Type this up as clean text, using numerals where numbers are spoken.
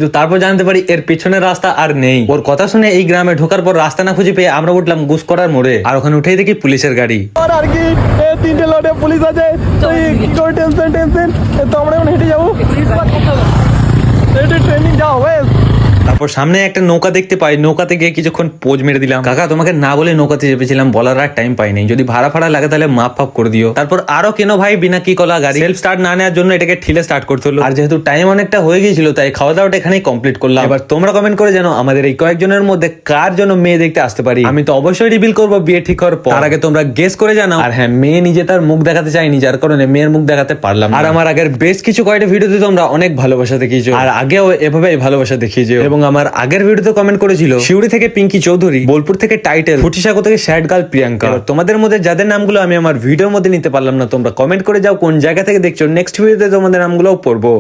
কিন্তু তারপর জানতে পারি এর পিছনের রাস্তা আর নেই। ওর কথা শুনে এই গ্রামে ঢোকার পর রাস্তা না খুঁজে পেয়ে আমরা উঠলাম গুসকরার মোড়ে, আর ওখানে উঠেই দেখি পুলিশের গাড়ি। আর কি তিনটে লটে পুলিশ আছে, কি করে টেনশন তো আমরা এখন হেঁটে যাবো, ট্রেনিং যাও। তারপর সামনে একটা নৌকা দেখতে পাই, নৌকাতে গিয়ে কিছুক্ষণ পোজ মেরে দিলাম। কাকা তোমাকে না বলে নৌকাতে চেপেছিলাম, বলার আর টাইম পাইনি, যদি ভাড়া ফাড়া লাগে তাহলে মাপ ফাপ করে দিও। তারপর আরো কেন ভাই বিনা কি কলা গাড়ি সেলফ স্টার্ট না নেওয়ার জন্য এটাকে ঠিলে স্টার্ট করতে হলো। আর যেহেতু টাইম অনেকটা হয়ে গিয়েছিল তাই খাওয়া দাওয়াটা এখানেই কমপ্লিট করলাম। এবার তোমরা কমেন্ট করে জানো আমাদের এই কয়েকজনের মধ্যে কার জন্য মেয়ে দেখতে আসতে পারি। আমি তো অবশ্যই রিভিল করবো বিয়ে ঠিক হওয়ার পর, তার আগে তোমরা গেস করে জানাও। আর হ্যাঁ, মেয়ে নিজে তার মুখ দেখাতে চাইনি, যার কারণে মেয়ের মুখ দেখাতে পারলাম না। আর আমার আগের বেশ কিছু কয়েকটা ভিডিওতে তোমরা অনেক ভালোবাসা দেখিয়েছো, আর আগেও এভাবেই ভালোবাসা দেখিয়েছো। এবং আমার আগের ভিডিওতে কমেন্ট করেছিল শিউড়ি থেকে পিঙ্কি চৌধুরী, বোলপুর থেকে টাইটেল, ফুটিসাগর থেকে স্যাড গার্ল প্রিয়াঙ্কা। তোমাদের মধ্যে যাদের নামগুলো আমি আমার ভিডিওর মধ্যে নিতে পারলাম না, তোমরা কমেন্ট করে যাও কোন জায়গা থেকে দেখছো, নেক্সট ভিডিওতে তোমাদের নামগুলোও পড়বো।